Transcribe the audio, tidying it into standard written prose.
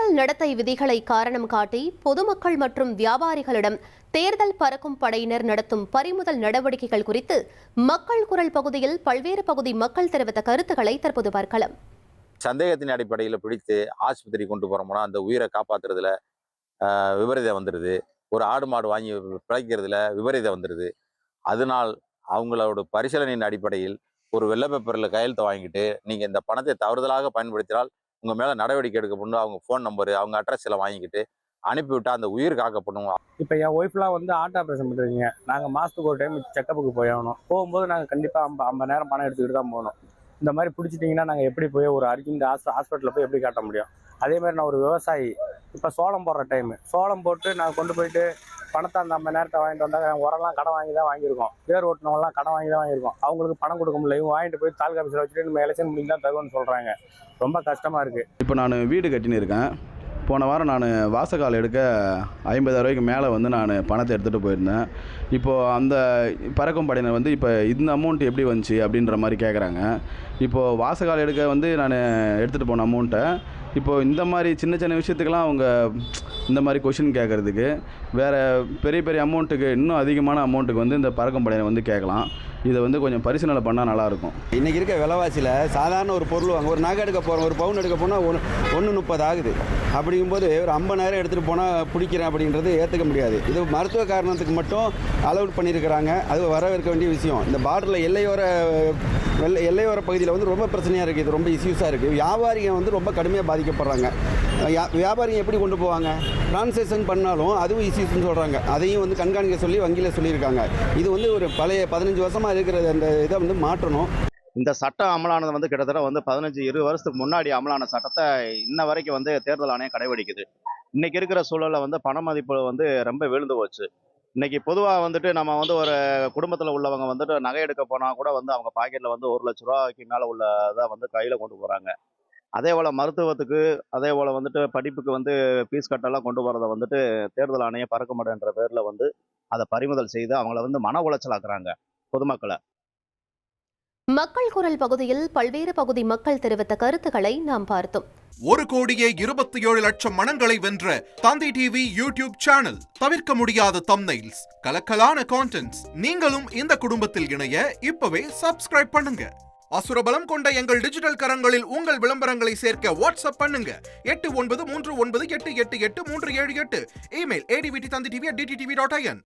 தேர்தல் நடத்தை விதிகளை காரணம் காட்டி பொதுமக்கள் மற்றும் வியாபாரிகளிடம் தேர்தல் பறக்கும் படையினர் நடத்தும் பறிமுதல் நடவடிக்கைகள் குறித்து மக்கள் குரல் பகுதியில் பல்வேறு பகுதி மக்கள் தெரிவித்த கருத்துக்களை தற்போது பார்க்கலாம். சந்தேகத்தின் அடிப்படையில் பிடித்து ஆஸ்பத்திரி கொண்டு போறோம்னா அந்த உயிரை காப்பாத்துறதுல விபரீதம் வந்துடுது. ஒரு ஆடு மாடு வாங்கி பிழைக்கிறதுல விபரீதம் வந்துடுது. அதனால் அவங்களோட பரிசீலனையின் அடிப்படையில் ஒரு வெள்ளை பேப்பரில் கையெழுத்தை வாங்கிட்டு நீங்கள் இந்த பணத்தை தவறுதலாக பயன்படுத்தினால் உங்கள் மேலே நடவடிக்கை எடுக்கப்படும். அவங்க ஃபோன் நம்பரு அவங்க அட்ரஸ் எல்லாம் வாங்கிக்கிட்டு அனுப்பிவிட்டா அந்த உயிர் காக்கப்படும். இப்போ என் ஒய்ஃப்லாம் ஆட்டோ ஆப்ரேஷன் பண்ணுறீங்க. நாங்கள் மாதத்துக்கு ஒரு டைம் செக்கப்புக்கு போயாகணும். போகும்போது நாங்கள் கண்டிப்பாக 50 நேரம் பணம் எடுத்துக்கிட்டு தான் போகணும். இந்த மாதிரி பிடிச்சிட்டிங்கன்னா நாங்கள் எப்படி போய் ஒரு அர்ஜென்ட் ஹாஸ்பிட்டலில் போய் எப்படி காட்ட முடியும்? அதேமாதிரி நான் ஒரு விவசாயி. இப்போ சோளம் போடுற டைமு சோளம் போட்டு நான் கொண்டு போயிட்டு பணத்தை அந்த 50 நேரத்தை வாங்கிட்டு வந்தால் உரம்லாம் கடன் வாங்கி தான் வாங்கியிருக்கோம். பேர் ஓட்டினவங்களாம் கடன் வாங்கி தான் வாங்கியிருக்கோம். அவங்களுக்கு பணம் கொடுக்க முடியல. இவங்க வாங்கிட்டு போய் தாலுகா ஆஃபீஸில் வச்சுட்டு நம்ம எலெக்ஷன் முடிஞ்சு தான் தருவோம்னு சொல்கிறாங்க. ரொம்ப கஷ்டமாக இருக்குது. இப்போ நான் வீடு கட்டின்னு இருக்கேன். போன வாரம் நான் வாசகால் எடுக்க 50,000 ரூபாய்க்கு மேலே நான் பணத்தை எடுத்துகிட்டு போயிருந்தேன். இப்போது அந்த பறக்கும் படையினர் இப்போ இந்த அமௌண்ட் எப்படி வந்துச்சு அப்படின்ற மாதிரி கேட்குறாங்க. இப்போது வாசகால் எடுக்க நான் எடுத்துகிட்டு போன அமௌண்ட்டை இப்போது இந்த மாதிரி சின்ன சின்ன விஷயத்துக்கெல்லாம் அவங்க இந்த மாதிரி கொஷின் கேட்குறதுக்கு வேறு பெரிய பெரிய அமௌண்ட்டுக்கு இன்னும் அதிகமான அமௌண்ட்டுக்கு இந்த பறக்கும் படையினர் கேட்கலாம். இதை கொஞ்சம் பரிசீலனை பண்ணால் நல்லாயிருக்கும். இன்றைக்கி இருக்க விலைவாசியில் சாதாரண ஒரு பொருள் வாங்க ஒரு நகை எடுக்க போகிறோம், ஒரு பவுன் எடுக்க போனால் 1.30 ஆகுது. அப்படிங்கும்போது ஒரு 50,000 எடுத்துகிட்டு போனால் பிடிக்கிறேன் அப்படின்றது ஏற்றுக்க முடியாது. இது மருத்துவ காரணத்துக்கு மட்டும் அலோட் பண்ணியிருக்கிறாங்க. அது வரவேற்க வேண்டிய விஷயம். இந்த பார்டரில் எல்லையோர பகுதியில் ரொம்ப பிரச்சனையாக இருக்குது. இது ரொம்ப இஷ்யூஸாக இருக்குது. வியாபாரிங்க ரொம்ப கடுமையாக பாதிக்கப்படுறாங்க. வியாபாரிங்க எப்படி கொண்டு போவாங்க? டிரான்சாக்ஷன் பண்ணாலும் அதுவும் இஷ்யூஸ்ன்னு சொல்கிறாங்க. அதையும் கண்காணிக்க சொல்லி வங்கியில் சொல்லியிருக்காங்க. இது ஒரு பழைய 15 வருஷமாக இருக்கிற அந்த இதை மாற்றணும். இந்த சட்டம் அமலானது கிட்டத்தட்ட 15-20 வருஷத்துக்கு முன்னாடி அமலான சட்டத்தை இன்ன வரைக்கும் தேர்தல் ஆணையம் கடைபிடிக்குது. இன்னைக்கு இருக்கிற சூழலில் பண மதிப்பு ரொம்ப விழுந்து போச்சு. இன்னைக்கு பொதுவாக நம்ம ஒரு குடும்பத்தில் உள்ளவங்க நகை எடுக்க போனால் கூட அவங்க பாக்கெட்டில் 1 லட்ச ரூபாய்க்கு மேலே உள்ளதை கையில் கொண்டு போகிறாங்க. அதே போல் மருத்துவத்துக்கு அதே போல் படிப்புக்கு ஃபீஸ் கட்டெல்லாம் கொண்டு போகிறத தேர்தல் ஆணையம் பறக்க மாட்டேன்ற பேரில் அதை பறிமுதல் செய்து அவங்கள மன உளைச்சலாக்குறாங்க பொதுமக்களை. மக்கள் குரல் பகுதியில் பல்வேறு பகுதி மக்கள் தெரிவித்த கருத்துக்களை நாம் பார்த்தோம். 1,27,00,000 மனங்களை வென்ற தந்தி டிவி யூடியூப் சேனல். தவிர்க்க முடியாத தம்ப்நெயில்ஸ், கலக்கலான கான்டென்ட்ஸ். நீங்களும் இந்த குடும்பத்தில் இணைய இப்பவே சப்ஸ்கிரைப் பண்ணுங்க. அசுரபலம் கொண்ட எங்கள் டிஜிட்டல் கரங்களில் உங்கள் விளம்பரங்களை சேர்க்க வாட்ஸ்அப் பண்ணுங்க. 8939888838. Email advtthanditv@dttv.in.